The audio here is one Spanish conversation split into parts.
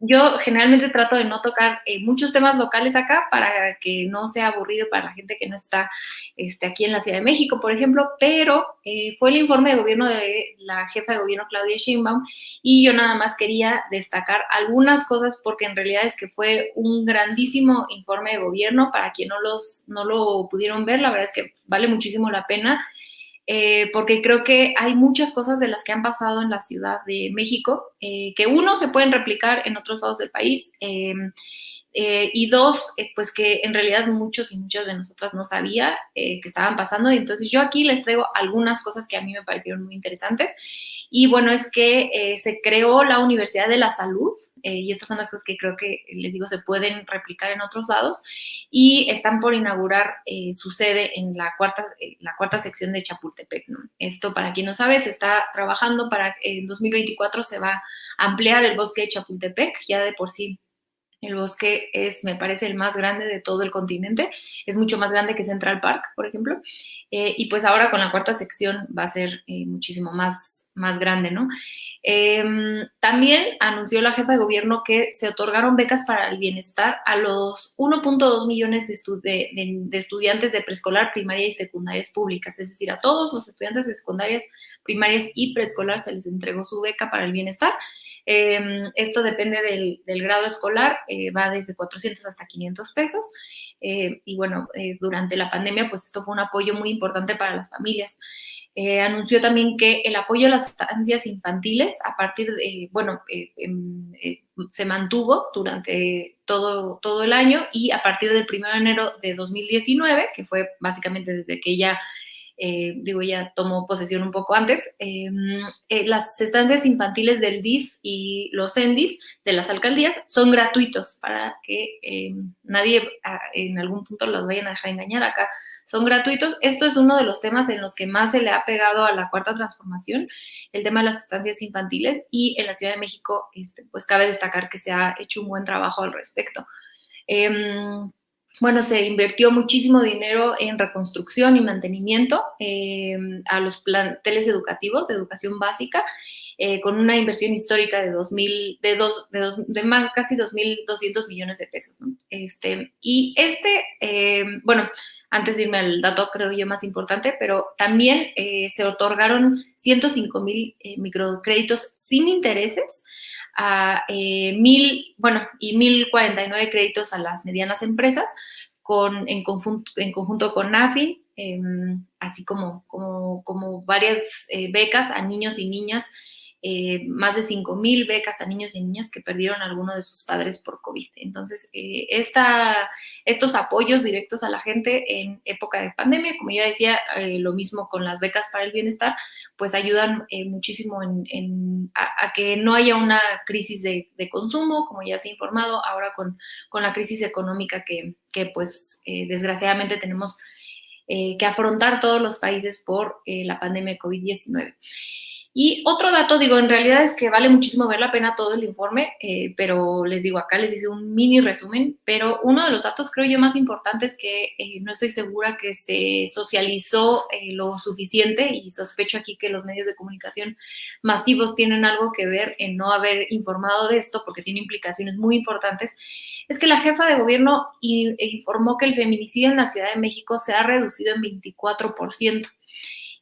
Yo generalmente trato de no tocar muchos temas locales acá para que no sea aburrido para la gente que no está aquí en la Ciudad de México, por ejemplo, pero fue el informe de gobierno de la jefa de gobierno Claudia Sheinbaum y yo nada más quería destacar algunas cosas porque en realidad es que fue un grandísimo informe de gobierno. Para quien no lo pudieron ver, la verdad es que vale muchísimo la pena, porque creo que hay muchas cosas de las que han pasado en la Ciudad de México, que uno, se pueden replicar en otros lados del país, y dos, pues que en realidad muchos y muchas de nosotras no sabía que estaban pasando. Y entonces yo aquí les traigo algunas cosas que a mí me parecieron muy interesantes. Y bueno, es que se creó la Universidad de la Salud, y estas son las cosas que creo que, les digo, se pueden replicar en otros lados, y están por inaugurar su sede en la cuarta sección de Chapultepec, ¿no? Esto, para quien no sabe, se está trabajando para en 2024 se va a ampliar el bosque de Chapultepec. Ya de por sí el bosque es, me parece, el más grande de todo el continente. Es mucho más grande que Central Park, por ejemplo. Y pues ahora con la cuarta sección va a ser muchísimo más grande, ¿no? También anunció la jefa de gobierno que se otorgaron becas para el bienestar a los 1.2 millones de estudiantes de preescolar, primaria y secundarias públicas. Es decir, a todos los estudiantes de secundarias, primarias y preescolar se les entregó su beca para el bienestar. Esto depende del grado escolar, va desde 400 hasta 500 pesos. Y bueno, durante la pandemia, pues esto fue un apoyo muy importante para las familias. Anunció también que el apoyo a las estancias infantiles a partir de, bueno, se mantuvo durante todo el año, y a partir del 1 de enero de 2019, que fue básicamente desde que ella ya tomó posesión un poco antes, las estancias infantiles del DIF y los CENDIS de las alcaldías son gratuitos para que nadie en algún punto los vayan a dejar engañar. Acá son gratuitos. Esto es uno de los temas en los que más se le ha pegado a la cuarta transformación, el tema de las estancias infantiles, y en la Ciudad de México, pues cabe destacar que se ha hecho un buen trabajo al respecto. Bueno, se invirtió muchísimo dinero en reconstrucción y mantenimiento a los planteles educativos de educación básica, con una inversión histórica de casi 2.200 millones de pesos, ¿no? Bueno, antes de irme al dato, creo yo, más importante, pero también se otorgaron 105,000 microcréditos sin intereses a 1,049 créditos a las medianas empresas, en conjunto con NAFIN, así como varias becas a niños y niñas, más de 5,000 becas a niños y niñas que perdieron a alguno de sus padres por COVID. Entonces, estos apoyos directos a la gente en época de pandemia, como ya decía, lo mismo con las becas para el bienestar, pues ayudan muchísimo a que no haya una crisis de consumo, como ya se ha informado ahora con la crisis económica que pues desgraciadamente tenemos que afrontar todos los países por la pandemia de COVID-19. Y otro dato, digo, en realidad es que vale muchísimo ver la pena todo el informe, pero les digo, acá les hice un mini resumen, pero uno de los datos, creo yo, más importantes, que no estoy segura que se socializó lo suficiente, y sospecho aquí que los medios de comunicación masivos tienen algo que ver en no haber informado de esto, porque tiene implicaciones muy importantes, es que la jefa de gobierno informó que el feminicidio en la Ciudad de México se ha reducido en 24%,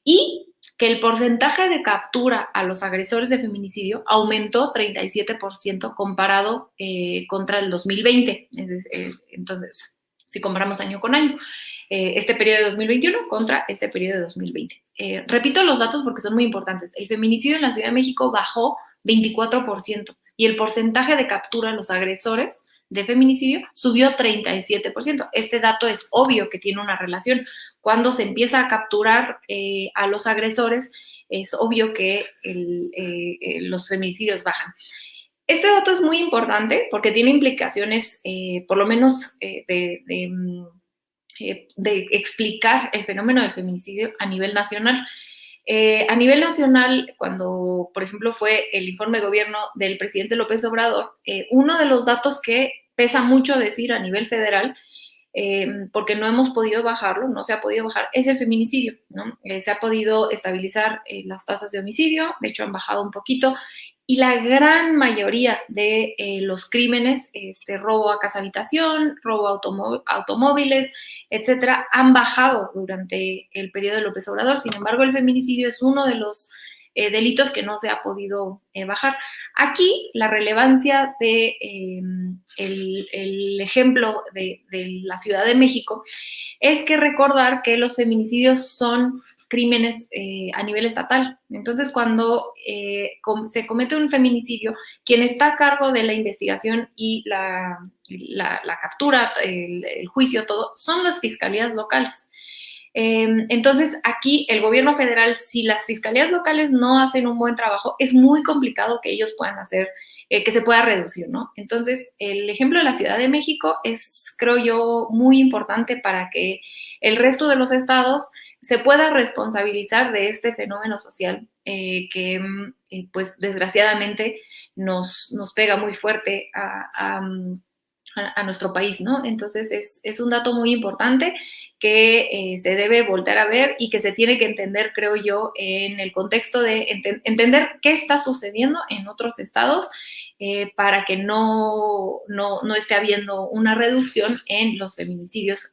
y que el porcentaje de captura a los agresores de feminicidio aumentó 37% comparado contra el 2020. Entonces, si comparamos año con año, este periodo de 2021 contra este periodo de 2020. Repito los datos porque son muy importantes. El feminicidio en la Ciudad de México bajó 24%, y el porcentaje de captura a los agresores de feminicidio subió 37%. Este dato es obvio que tiene una relación. Cuando se empieza a capturar a los agresores, es obvio que los feminicidios bajan. Este dato es muy importante porque tiene implicaciones, por lo menos, de explicar el fenómeno del feminicidio a nivel nacional. A nivel nacional, cuando, por ejemplo, fue el informe de gobierno del presidente López Obrador, uno de los datos que pesa mucho decir a nivel federal porque no hemos podido bajarlo, no se ha podido bajar, es el feminicidio, ¿no? Se ha podido estabilizar las tasas de homicidio, de hecho han bajado un poquito, y la gran mayoría de los crímenes, robo a casa habitación, robo a automóviles, etcétera, han bajado durante el periodo de López Obrador. Sin embargo, el feminicidio es uno de los delitos que no se ha podido bajar. Aquí la relevancia de el ejemplo de la Ciudad de México es que recordar que los feminicidios son crímenes a nivel estatal. Entonces, cuando se comete un feminicidio, quien está a cargo de la investigación y la captura, el juicio, todo, son las fiscalías locales. Entonces, aquí el gobierno federal, si las fiscalías locales no hacen un buen trabajo, es muy complicado que ellos puedan hacer, que se pueda reducir, ¿no? Entonces, el ejemplo de la Ciudad de México es, creo yo, muy importante para que el resto de los estados se pueda responsabilizar de este fenómeno social que, pues, desgraciadamente nos pega muy fuerte a nuestro país, ¿no? Entonces es un dato muy importante que se debe volver a ver y que se tiene que entender, creo yo, en el contexto de entender qué está sucediendo en otros estados para que no esté habiendo una reducción en los feminicidios,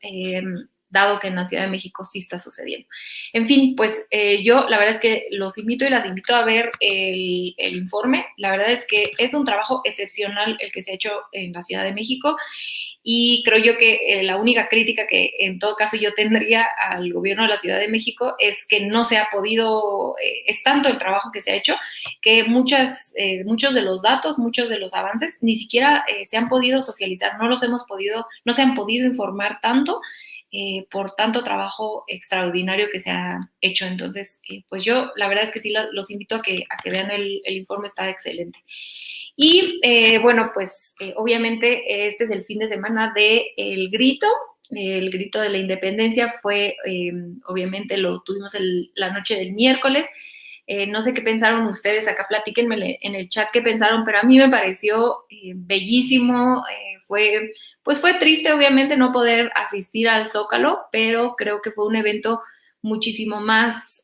dado que en la Ciudad de México sí está sucediendo. En fin, pues yo la verdad es que los invito y las invito a ver el informe. La verdad es que es un trabajo excepcional el que se ha hecho en la Ciudad de México y creo yo que la única crítica que en todo caso yo tendría al gobierno de la Ciudad de México es que no se ha podido, es tanto el trabajo que se ha hecho que muchos de los datos, muchos de los avances ni siquiera se han podido socializar, no se han podido informar tanto por tanto trabajo extraordinario que se ha hecho. Entonces, pues yo la verdad es que sí los invito a que vean el informe, está excelente. Y bueno, pues obviamente este es el fin de semana de El Grito. El Grito de la Independencia fue, obviamente lo tuvimos la noche del miércoles. No sé qué pensaron ustedes, acá platíquenme en el chat qué pensaron, pero a mí me pareció bellísimo, pues fue triste obviamente no poder asistir al Zócalo, pero creo que fue un evento muchísimo más,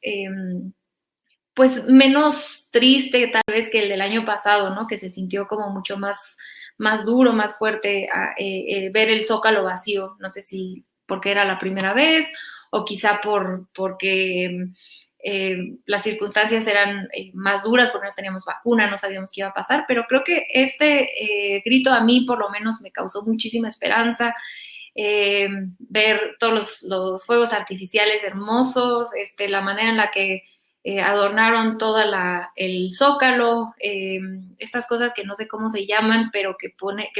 pues menos triste tal vez que el del año pasado, ¿no? Que se sintió como mucho más duro, más fuerte ver el Zócalo vacío. No sé si porque era la primera vez o quizá porque las circunstancias eran más duras porque no teníamos vacuna, no sabíamos qué iba a pasar, pero creo que este grito a mí por lo menos me causó muchísima esperanza. Ver todos los fuegos artificiales hermosos, la manera en la que adornaron el zócalo, estas cosas que no sé cómo se llaman, pero que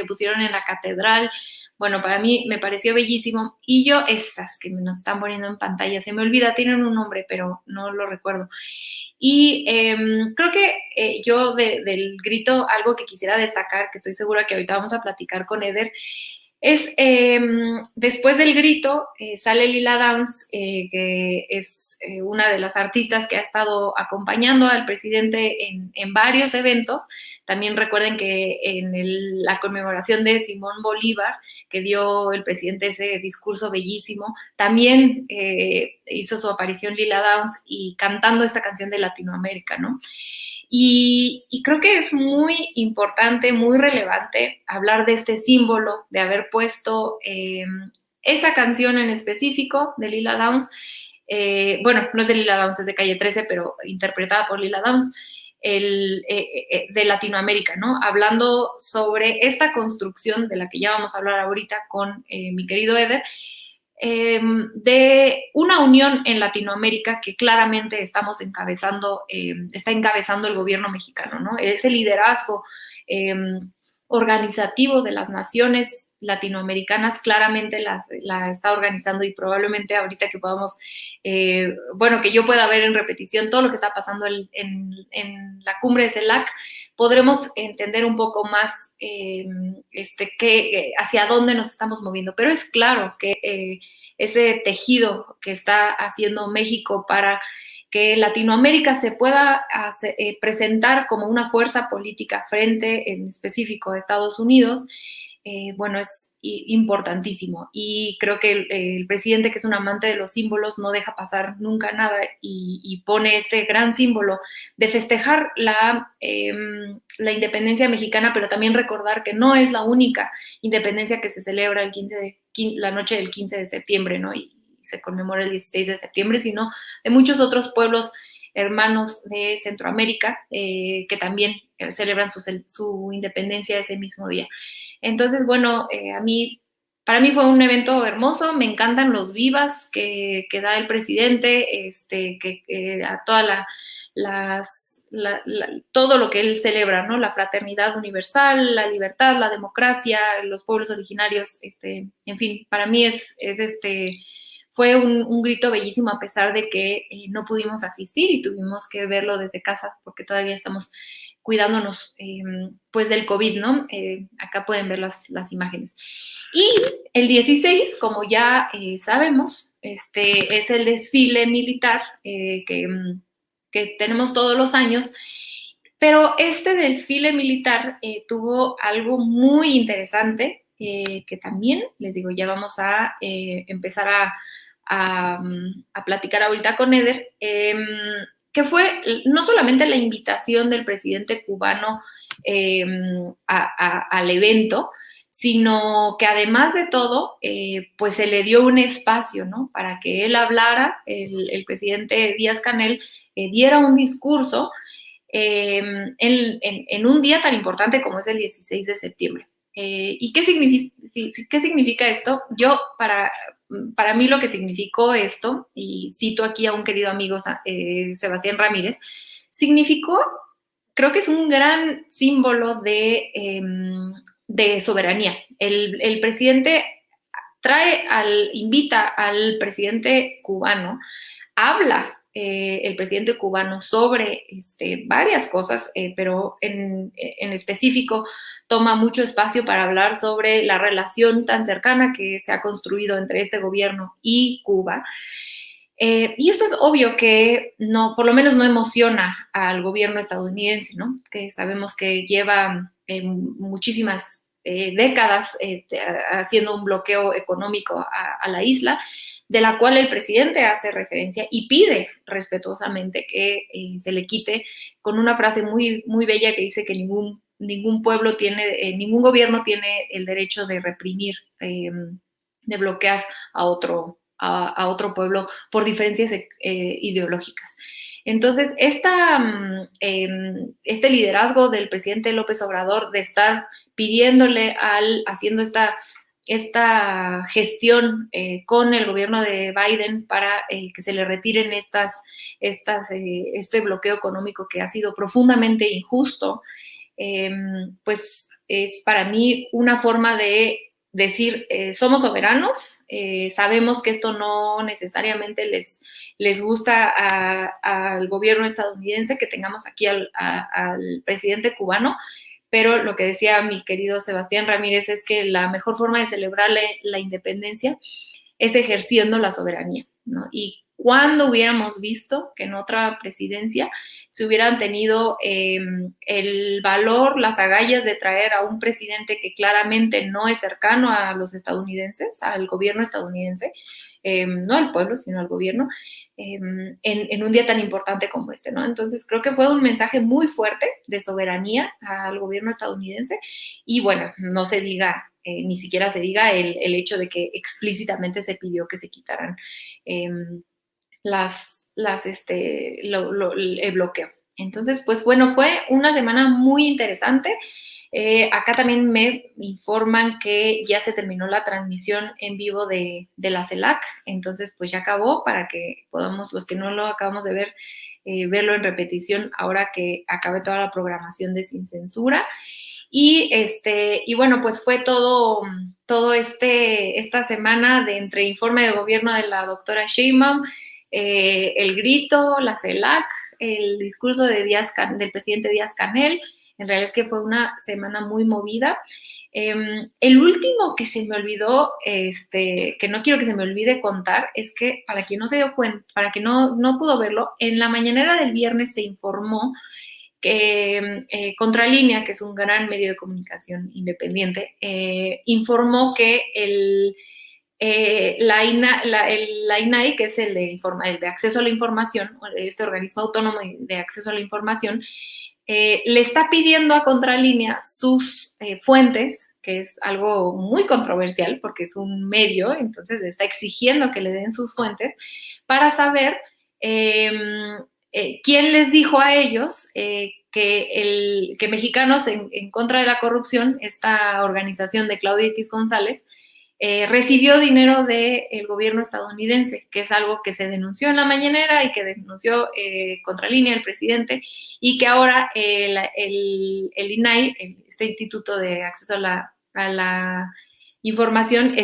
pusieron en la catedral. Bueno, para mí me pareció bellísimo. Y yo, esas que nos están poniendo en pantalla, se me olvida, tienen un nombre, pero no lo recuerdo. Y creo que yo del grito, algo que quisiera destacar, que estoy segura que ahorita vamos a platicar con Eder, es después del grito sale Lila Downs, que es una de las artistas que ha estado acompañando al presidente en varios eventos. También recuerden que en la conmemoración de Simón Bolívar, que dio el presidente ese discurso bellísimo, también hizo su aparición Lila Downs y cantando esta canción de Latinoamérica, ¿no? Y creo que es muy importante, muy relevante hablar de este símbolo, de haber puesto esa canción en específico de Lila Downs. Bueno, no es de Lila Downs, es de Calle 13, pero interpretada por Lila Downs, de Latinoamérica, ¿no? Hablando sobre esta construcción de la que ya vamos a hablar ahorita con mi querido Eder, de una unión en Latinoamérica que claramente está encabezando el gobierno mexicano, ¿no? Ese liderazgo organizativo de las naciones latinoamericanas claramente la está organizando y probablemente ahorita que podamos, bueno, que yo pueda ver en repetición todo lo que está pasando en la cumbre de CELAC, podremos entender un poco más hacia dónde nos estamos moviendo. Pero es claro que ese tejido que está haciendo México para que Latinoamérica se pueda presentar como una fuerza política frente en específico a Estados Unidos, bueno, es importantísimo. Y creo que el presidente, que es un amante de los símbolos, no deja pasar nunca nada y pone este gran símbolo de festejar la independencia mexicana, pero también recordar que no es la única independencia que se celebra la noche del 15 de septiembre, ¿no? Y se conmemora el 16 de septiembre, sino de muchos otros pueblos hermanos de Centroamérica que también celebran su independencia ese mismo día. Entonces, bueno, para mí fue un evento hermoso, me encantan los vivas que da el presidente, a toda todo lo que él celebra, ¿no? La fraternidad universal, la libertad, la democracia, los pueblos originarios, en fin, para mí fue un grito bellísimo a pesar de que no pudimos asistir y tuvimos que verlo desde casa porque todavía estamos cuidándonos pues del COVID, ¿no? Acá pueden ver las imágenes. Y el 16, como ya sabemos, es el desfile militar que tenemos todos los años, pero este desfile militar tuvo algo muy interesante que también, les digo, ya vamos a empezar a platicar ahorita con Eder, que fue no solamente la invitación del presidente cubano al evento, sino que además de todo, pues se le dio un espacio, ¿no? Para que él hablara, el presidente Díaz-Canel diera un discurso en un día tan importante como es el 16 de septiembre. ¿Y qué significa esto? Para mí lo que significó esto, y cito aquí a un querido amigo, Sebastián Ramírez, significó, creo que es un gran símbolo de soberanía. El presidente invita al presidente cubano, habla el presidente cubano sobre varias cosas, pero en específico toma mucho espacio para hablar sobre la relación tan cercana que se ha construido entre este gobierno y Cuba. Y esto es obvio que no, por lo menos no emociona al gobierno estadounidense, ¿no? Que sabemos que lleva muchísimas décadas haciendo un bloqueo económico a la isla, de la cual el presidente hace referencia y pide respetuosamente que se le quite con una frase muy, muy bella que dice que ningún pueblo tiene, ningún gobierno tiene el derecho de reprimir, de bloquear a otro pueblo por diferencias ideológicas. Entonces, este liderazgo del presidente López Obrador de estar pidiéndole haciendo esta gestión con el gobierno de Biden para que se le retiren este bloqueo económico que ha sido profundamente injusto, pues es para mí una forma de decir, somos soberanos, sabemos que esto no necesariamente les gusta al gobierno estadounidense, que tengamos aquí al presidente cubano, pero lo que decía mi querido Sebastián Ramírez es que la mejor forma de celebrar la independencia es ejerciendo la soberanía, ¿no? Y cuando hubiéramos visto que en otra presidencia se hubieran tenido el valor, las agallas de traer a un presidente que claramente no es cercano a los estadounidenses, al gobierno estadounidense, no al pueblo, sino al gobierno, en un día tan importante como este, ¿no? Entonces creo que fue un mensaje muy fuerte de soberanía al gobierno estadounidense y bueno, no se diga, ni siquiera se diga el hecho de que explícitamente se pidió que se quitaran el bloqueo. Entonces, pues bueno, fue una semana muy interesante. Acá también me informan que ya se terminó la transmisión en vivo de la CELAC, entonces pues ya acabó para que podamos, los que no lo acabamos de ver, verlo en repetición ahora que acabe toda la programación de Sin Censura. Y bueno, pues fue todo esta semana de entre informe de gobierno de la doctora Sheinbaum, el grito, la CELAC, el discurso del presidente Díaz-Canel. En realidad es que fue una semana muy movida. El último que se me olvidó, que no quiero que se me olvide contar, es que para quien no se dio cuenta, para quien no pudo verlo, en la mañanera del viernes se informó que Contralínea, que es un gran medio de comunicación independiente, informó que la INAI, que es el de acceso a la información, este organismo autónomo de acceso a la información, le está pidiendo a Contralínea sus fuentes, que es algo muy controversial porque es un medio, entonces le está exigiendo que le den sus fuentes para saber quién les dijo a ellos que Mexicanos en contra de la corrupción, esta organización de Claudio X González, recibió dinero del gobierno estadounidense, que es algo que se denunció en la mañanera y que denunció Contralínea, el presidente, y que ahora el INAI, este Instituto de Acceso a la Información,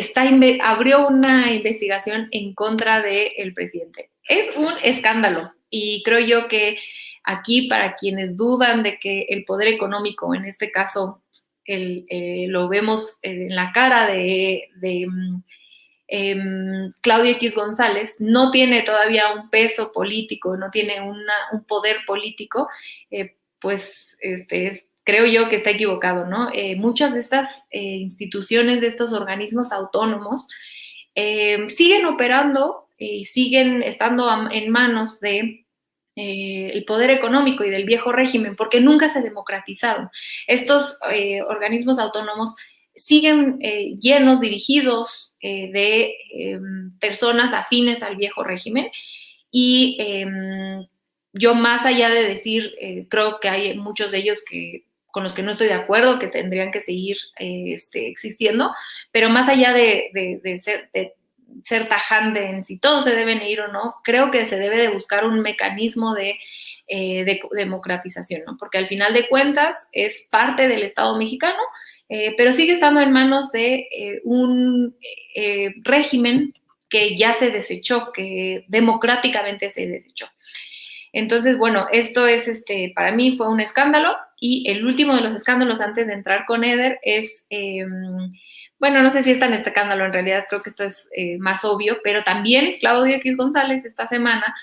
abrió una investigación en contra del presidente. Es un escándalo y creo yo que aquí, para quienes dudan de que el poder económico, en este caso, lo vemos en la cara de Claudio X González, no tiene todavía un peso político, no tiene un poder político, pues creo yo que está equivocado, ¿no? Muchas de estas instituciones, de estos organismos autónomos, siguen operando y siguen estando en manos de el poder económico y del viejo régimen, porque nunca se democratizaron. Estos organismos autónomos siguen llenos, dirigidos de personas afines al viejo régimen, y yo, más allá de decir, creo que hay muchos de ellos con los que no estoy de acuerdo, que tendrían que seguir existiendo, pero más allá de ser tajante en si todos se deben ir o no, creo que se debe de buscar un mecanismo de democratización, ¿no? Porque al final de cuentas es parte del Estado mexicano, pero sigue estando en manos de un régimen que ya se desechó, que democráticamente se desechó. Entonces, bueno, esto es, para mí fue un escándalo, y el último de los escándalos antes de entrar con Eder es, bueno, no sé si es tan escándalo, en realidad creo que esto es más obvio, pero también Claudio X González esta semana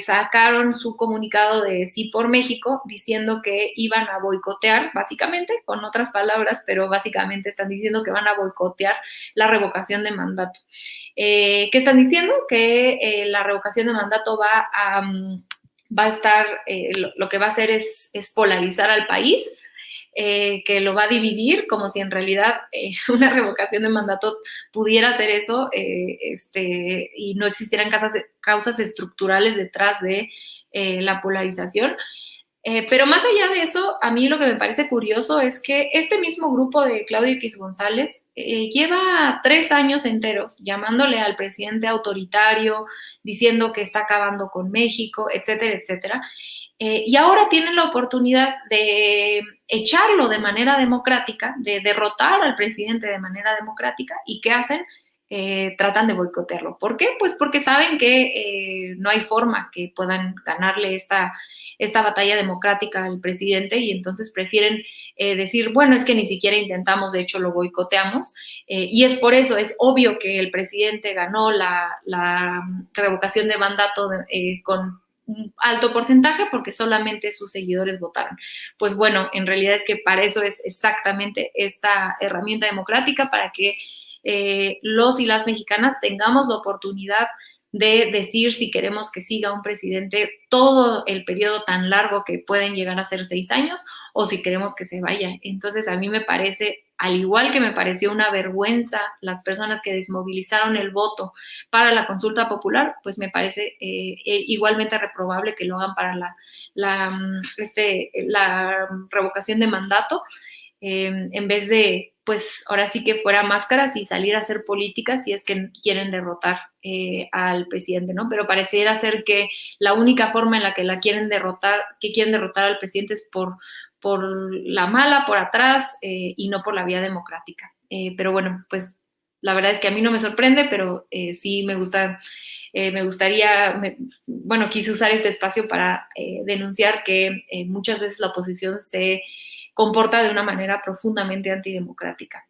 sacaron su comunicado de Sí por México diciendo que iban a boicotear, básicamente, con otras palabras, pero básicamente están diciendo que van a boicotear la revocación de mandato. ¿Qué están diciendo? Que la revocación de mandato va a estar, lo que va a hacer es polarizar al país, que lo va a dividir, como si en realidad una revocación de mandato pudiera hacer eso, y no existieran causas estructurales detrás de la polarización. Pero más allá de eso, a mí lo que me parece curioso es que este mismo grupo de Claudio X González lleva 3 años enteros llamándole al presidente autoritario, diciendo que está acabando con México, etcétera, etcétera. Y ahora tienen la oportunidad de echarlo de manera democrática, de derrotar al presidente de manera democrática. ¿Y qué hacen? Tratan de boicotearlo. ¿Por qué? Pues porque saben que no hay forma que puedan ganarle esta batalla democrática al presidente, y entonces prefieren decir, bueno, es que ni siquiera intentamos, de hecho lo boicoteamos, y es por eso, es obvio que el presidente ganó la revocación de mandato con un alto porcentaje porque solamente sus seguidores votaron. Pues bueno, en realidad es que para eso es exactamente esta herramienta democrática, para que los y las mexicanas tengamos la oportunidad de decir si queremos que siga un presidente todo el periodo tan largo que pueden llegar a ser 6 años, o si queremos que se vaya. Entonces, a mí me parece, al igual que me pareció una vergüenza las personas que desmovilizaron el voto para la consulta popular, pues me parece igualmente reprobable que lo hagan para la revocación de mandato, en vez de, pues ahora sí que fuera máscaras y salir a hacer política si es que quieren derrotar al presidente, ¿no? Pero pareciera ser que la única forma en la que quieren derrotar al presidente es por la mala, por atrás, y no por la vía democrática. Pero bueno, pues la verdad es que a mí no me sorprende, pero sí me gustaría, bueno, quise usar este espacio para denunciar que muchas veces la oposición se comporta de una manera profundamente antidemocrática.